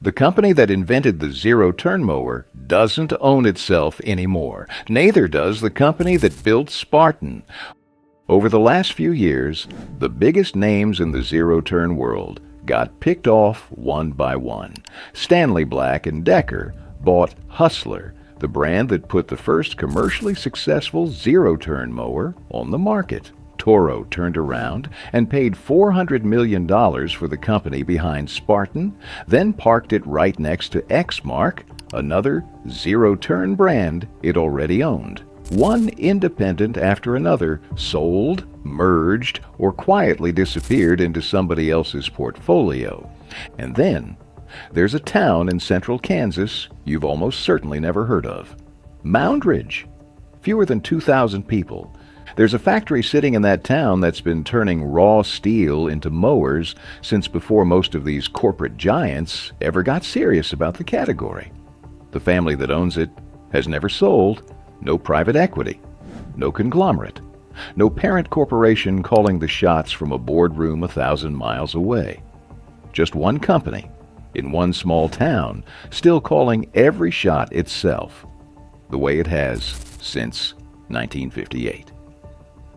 The company that invented the zero-turn mower doesn't own itself anymore. Neither does the company that built Spartan. Over the last few years, the biggest names in the zero-turn world got picked off one by one. Stanley Black & Decker bought Hustler, the brand that put the first commercially successful zero-turn mower on the market. Toro turned around and paid $400 million for the company behind Spartan, then parked it right next to Exmark, another zero-turn brand it already owned. One independent after another sold, merged, or quietly disappeared into somebody else's portfolio. And then there's a town in central Kansas you've almost certainly never heard of. Moundridge. Fewer than 2,000 people. There's a factory sitting in that town that's been turning raw steel into mowers since before most of these corporate giants ever got serious about the category. The family that owns it has never sold, no private equity, no conglomerate, no parent corporation calling the shots from a boardroom 1,000 miles away. Just one company in one small town still calling every shot itself, the way it has since 1958.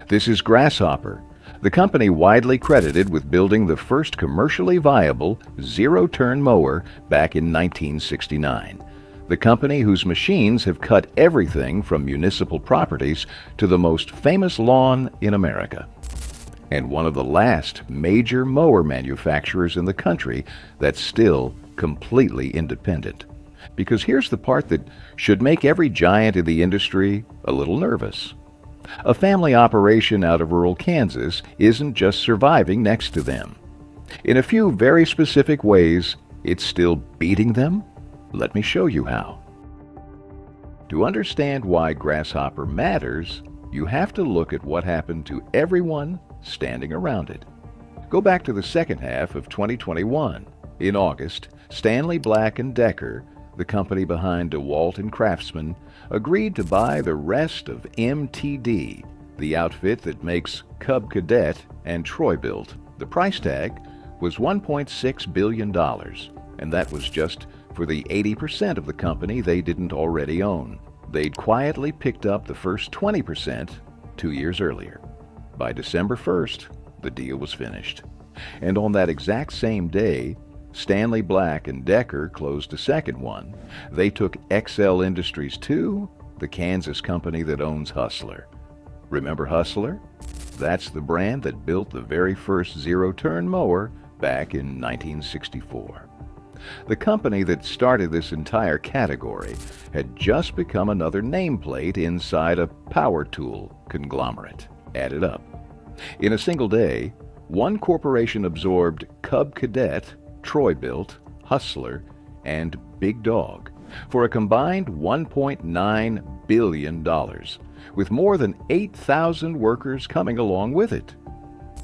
This is Grasshopper, the company widely credited with building the first commercially viable zero-turn mower back in 1969. The company whose machines have cut everything from municipal properties to the most famous lawn in America. And one of the last major mower manufacturers in the country that's still completely independent. Because here's the part that should make every giant in the industry a little nervous. A family operation out of rural Kansas isn't just surviving next to them. In a few very specific ways, it's still beating them. Let me show you how. To understand why Grasshopper matters, you have to look at what happened to everyone standing around it. Go back to the second half of 2021. In August, Stanley Black & Decker, the company behind DeWalt and Craftsman, agreed to buy the rest of MTD, the outfit that makes Cub Cadet and Troy-Bilt. The price tag was $1.6 billion, and that was just for the 80% of the company they didn't already own. They'd quietly picked up the first 20% 2 years earlier. By December 1st, the deal was finished. And on that exact same day, Stanley Black & Decker closed a second one. They took XL Industries II, the Kansas company that owns Hustler. Remember Hustler? That's the brand that built the very first zero-turn mower back in 1964. The company that started this entire category had just become another nameplate inside a power tool conglomerate. Add it up. In a single day, one corporation absorbed Cub Cadet, Troy-Bilt, Hustler, and Big Dog for a combined $1.9 billion, with more than 8,000 workers coming along with it.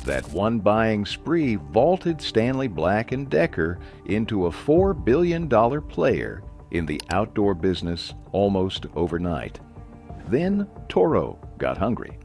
That one buying spree vaulted Stanley Black & Decker into a $4 billion player in the outdoor business almost overnight. Then Toro got hungry.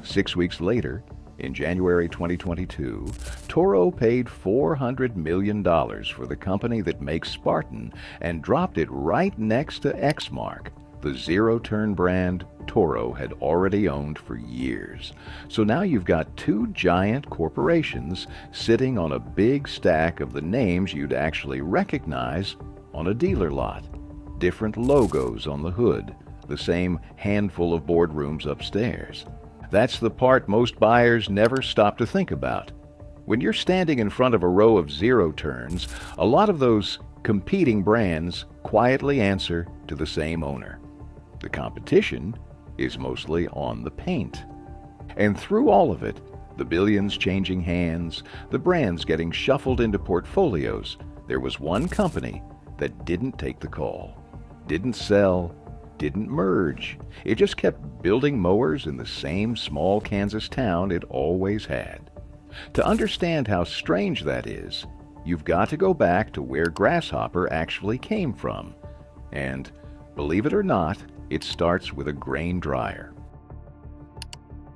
6 weeks later, in January 2022, Toro paid $400 million for the company that makes Spartan and dropped it right next to Exmark, the zero-turn brand Toro had already owned for years. So now you've got two giant corporations sitting on a big stack of the names you'd actually recognize on a dealer lot. Different logos on the hood, the same handful of boardrooms upstairs. That's the part most buyers never stop to think about. When you're standing in front of a row of zero-turns, a lot of those competing brands quietly answer to the same owner. The competition is mostly on the paint. And through all of it, the billions changing hands, the brands getting shuffled into portfolios, there was one company that didn't take the call, didn't sell, didn't merge. It just kept building mowers in the same small Kansas town it always had. To understand how strange that is, you've got to go back to where Grasshopper actually came from. And, believe it or not, it starts with a grain dryer.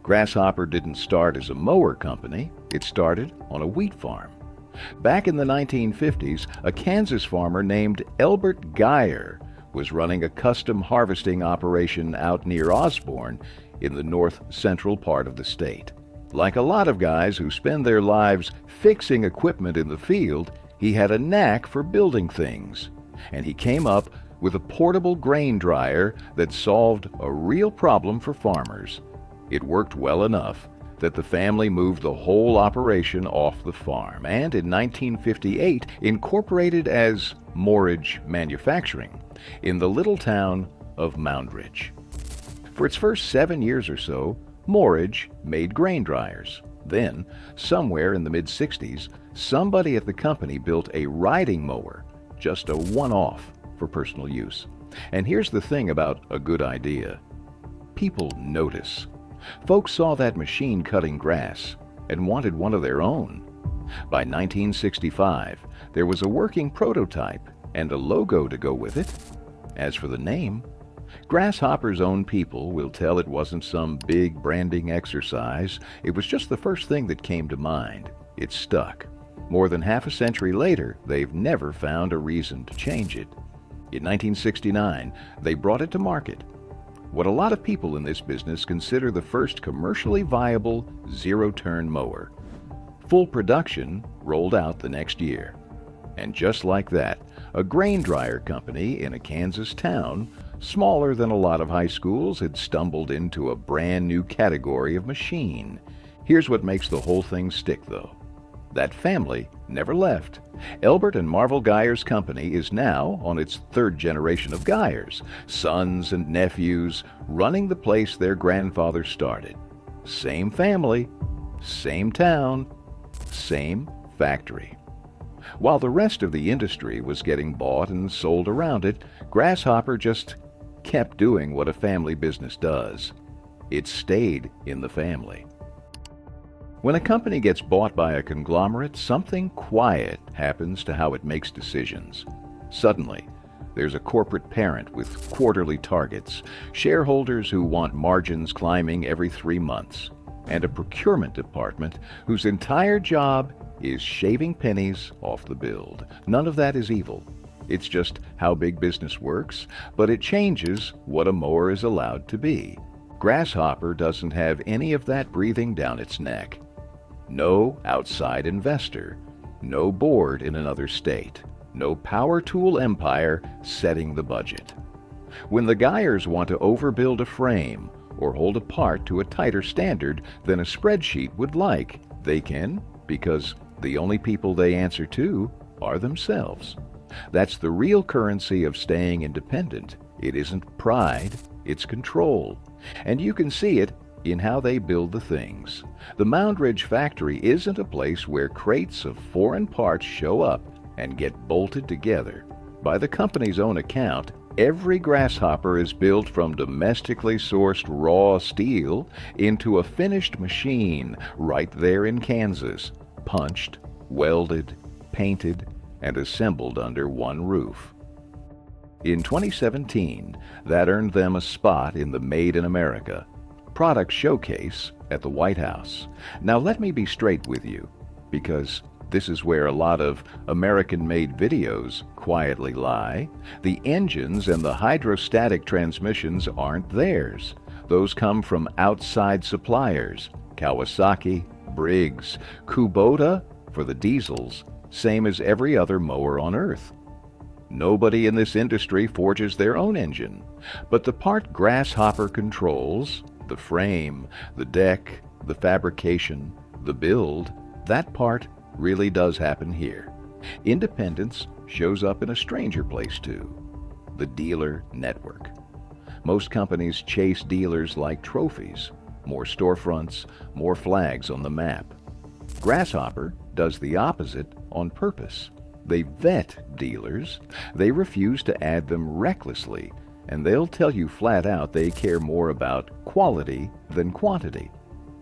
Grasshopper didn't start as a mower company. It started on a wheat farm. Back in the 1950s, a Kansas farmer named Elbert Geyer was running a custom harvesting operation out near Osborne in the north central part of the state. Like a lot of guys who spend their lives fixing equipment in the field, he had a knack for building things, and he came up with a portable grain dryer that solved a real problem for farmers. It worked well enough that the family moved the whole operation off the farm and in 1958 incorporated as Mowers Manufacturing in the little town of Moundridge. For its first 7 years or so, Mowers made grain dryers. Then, somewhere in the mid-60s, somebody at the company built a riding mower, just a one-off for personal use. And here's the thing about a good idea. People notice. Folks saw that machine cutting grass and wanted one of their own. By 1965, there was a working prototype and a logo to go with it. As for the name, Grasshopper's own people will tell it wasn't some big branding exercise. It was just the first thing that came to mind. It stuck. More than half a century later, they've never found a reason to change it. In 1969, they brought it to market. What a lot of people in this business consider the first commercially viable zero-turn mower. Full production rolled out the next year. And just like that, a grain dryer company in a Kansas town, smaller than a lot of high schools, had stumbled into a brand new category of machine. Here's what makes the whole thing stick, though. That family never left. Elbert and Marvel Geyer's company is now on its third generation of Geyers, sons and nephews running the place their grandfather started. Same family, same town, same factory. While the rest of the industry was getting bought and sold around it, Grasshopper just kept doing what a family business does. It stayed in the family. When a company gets bought by a conglomerate, something quiet happens to how it makes decisions. Suddenly, there's a corporate parent with quarterly targets, shareholders who want margins climbing every 3 months, and a procurement department whose entire job is shaving pennies off the build. None of that is evil. It's just how big business works, but it changes what a mower is allowed to be. Grasshopper doesn't have any of that breathing down its neck. No outside investor, no board in another state, no power tool empire setting the budget. When the Geyers want to overbuild a frame or hold a part to a tighter standard than a spreadsheet would like, they can, because the only people they answer to are themselves. That's the real currency of staying independent. It isn't pride, it's control. And you can see it in how they build the things. The Moundridge factory isn't a place where crates of foreign parts show up and get bolted together. By the company's own account, every Grasshopper is built from domestically sourced raw steel into a finished machine right there in Kansas, punched, welded, painted, and assembled under one roof. In 2017, that earned them a spot in the Made in America product showcase at the White House. Now let me be straight with you, because this is where a lot of American-made videos quietly lie. The engines and the hydrostatic transmissions aren't theirs. Those come from outside suppliers, Kawasaki, Briggs, Kubota for the diesels, same as every other mower on Earth. Nobody in this industry forges their own engine, but the part Grasshopper controls, the frame, the deck, the fabrication, the build, that part really does happen here. Independence shows up in a stranger place too, the dealer network. Most companies chase dealers like trophies, more storefronts, more flags on the map. Grasshopper does the opposite on purpose. They vet dealers. They refuse to add them recklessly, and they'll tell you flat out they care more about quality than quantity.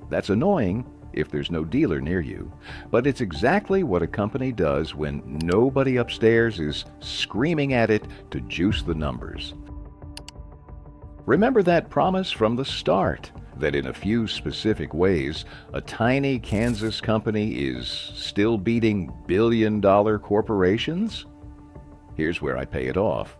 That's annoying if there's no dealer near you, but it's exactly what a company does when nobody upstairs is screaming at it to juice the numbers. Remember that promise from the start. that in a few specific ways, a tiny Kansas company is still beating billion-dollar corporations? Here's where I pay it off.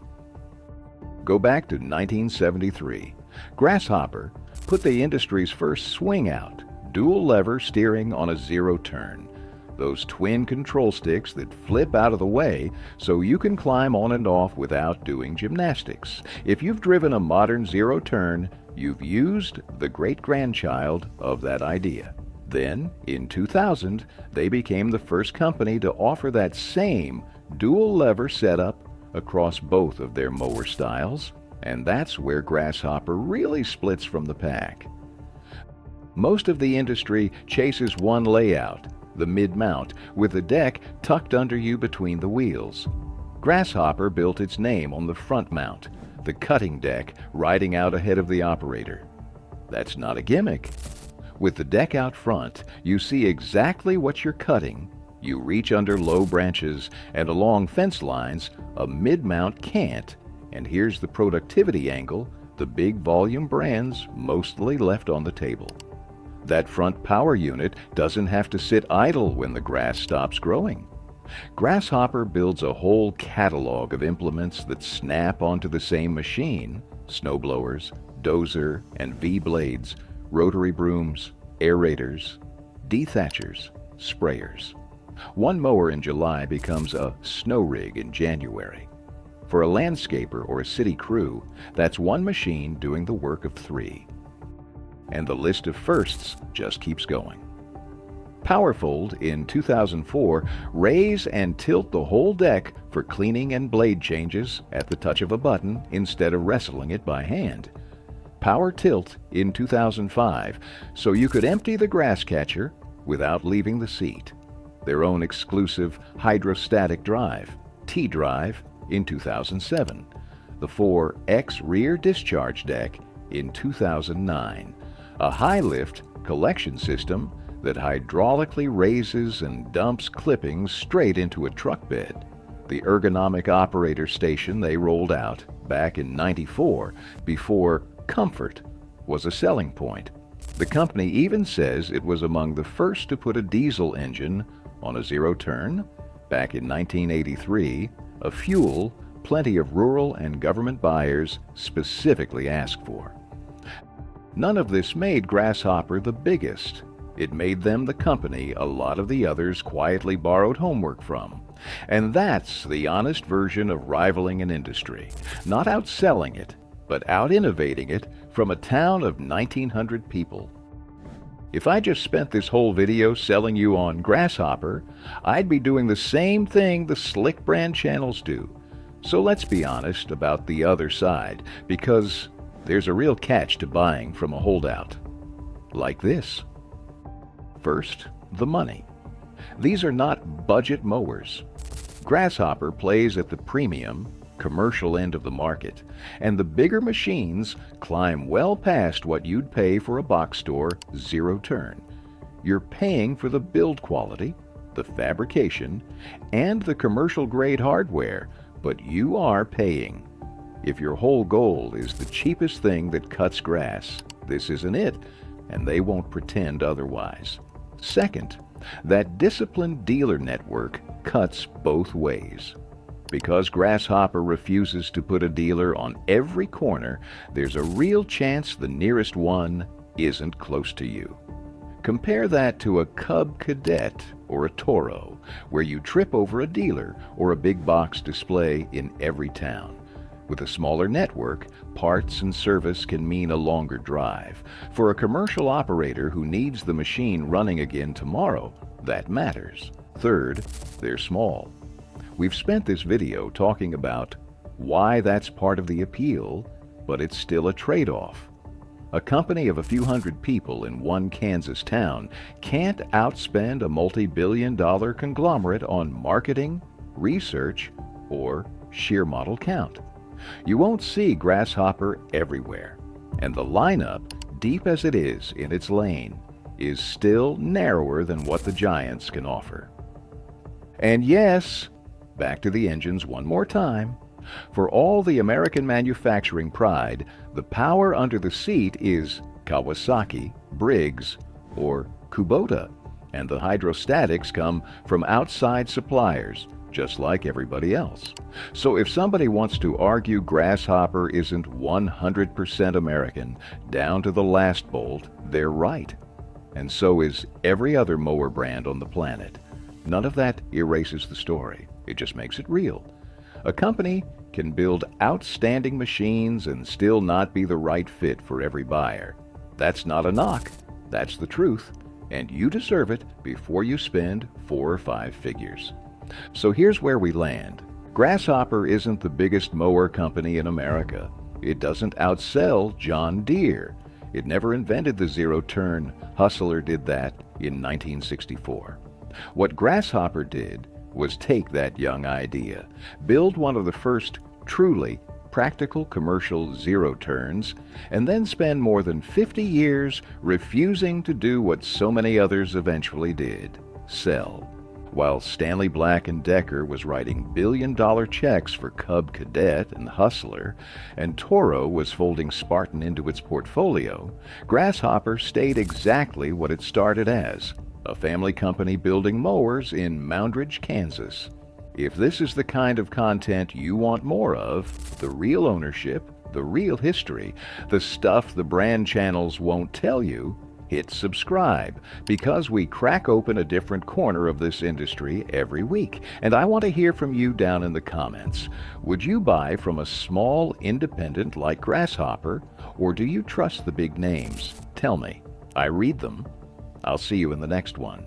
Go back to 1973. Grasshopper put the industry's first swing out, dual lever steering on a zero turn. Those twin control sticks that flip out of the way so you can climb on and off without doing gymnastics. If you've driven a modern zero turn, you've used the great-grandchild of that idea. Then, in 2000, they became the first company to offer that same dual lever setup across both of their mower styles, and that's where Grasshopper really splits from the pack. Most of the industry chases one layout, the mid-mount, with the deck tucked under you between the wheels. Grasshopper built its name on the front mount, the cutting deck riding out ahead of the operator. That's not a gimmick. With the deck out front, you see exactly what you're cutting. You reach under low branches and along fence lines a mid-mount can't, and here's the productivity angle the big volume brands mostly left on the table. That front power unit doesn't have to sit idle when the grass stops growing. Grasshopper builds a whole catalog of implements that snap onto the same machine: snowblowers, dozer and V-blades, rotary brooms, aerators, dethatchers, sprayers. One mower in July becomes a snow rig in January. For a landscaper or a city crew, that's one machine doing the work of three. And the list of firsts just keeps going. Powerfold in 2004 raise and tilt the whole deck for cleaning and blade changes at the touch of a button instead of wrestling it by hand. Power Tilt in 2005, so you could empty the grass catcher without leaving the seat. Their own exclusive hydrostatic drive, T-Drive, in 2007. The 4X rear discharge deck in 2009. A high-lift collection system that hydraulically raises and dumps clippings straight into a truck bed. The ergonomic operator station they rolled out back in '94 before comfort was a selling point. The company even says it was among the first to put a diesel engine on a zero turn back in 1983, a fuel plenty of rural and government buyers specifically asked for. None of this made Grasshopper the biggest. It made them the company a lot of the others quietly borrowed homework from. And that's the honest version of rivaling an industry. Not outselling it, but out-innovating it from a town of 1,900 people. If I just spent this whole video selling you on Grasshopper, I'd be doing the same thing the slick brand channels do. So let's be honest about the other side, because there's a real catch to buying from a holdout. Like this. First, the money. These are not budget mowers. Grasshopper plays at the premium, commercial end of the market, and the bigger machines climb well past what you'd pay for a box store zero turn. You're paying for the build quality, the fabrication, and the commercial grade hardware, but you are paying. If your whole goal is the cheapest thing that cuts grass, this isn't it, and they won't pretend otherwise. Second, that disciplined dealer network cuts both ways. Because Grasshopper refuses to put a dealer on every corner, there's a real chance the nearest one isn't close to you. Compare that to a Cub Cadet or a Toro, where you trip over a dealer or a big box display in every town. With a smaller network, parts and service can mean a longer drive. For a commercial operator who needs the machine running again tomorrow, that matters. Third, they're small. We've spent this video talking about why that's part of the appeal, but it's still a trade-off. A company of a few hundred people in one Kansas town can't outspend a multi-billion-dollar conglomerate on marketing, research, or sheer model count. You won't see Grasshopper everywhere, and the lineup, deep as it is in its lane, is still narrower than what the giants can offer. And yes, back to the engines one more time. For all the American manufacturing pride, the power under the seat is Kawasaki, Briggs, or Kubota, and the hydrostatics come from outside suppliers, just like everybody else. So if somebody wants to argue Grasshopper isn't 100% American, down to the last bolt, they're right. And so is every other mower brand on the planet. None of that erases the story. It just makes it real. A company can build outstanding machines and still not be the right fit for every buyer. That's not a knock. That's the truth. And you deserve it before you spend 4 or 5 figures. So here's where we land. Grasshopper isn't the biggest mower company in America. It doesn't outsell John Deere. It never invented the zero-turn. Hustler did that in 1964. What Grasshopper did was take that young idea, build one of the first truly practical commercial zero-turns, and then spend more than 50 years refusing to do what so many others eventually did, sell. While Stanley Black & Decker was writing billion-dollar checks for Cub Cadet and Hustler, and Toro was folding Spartan into its portfolio, Grasshopper stayed exactly what it started as, a family company building mowers in Moundridge, Kansas. If this is the kind of content you want more of, the real ownership, the real history, the stuff the brand channels won't tell you, hit subscribe, because we crack open a different corner of this industry every week. And I want to hear from you down in the comments. Would you buy from a small independent like Grasshopper, or do you trust the big names? Tell me. I read them. I'll see you in the next one.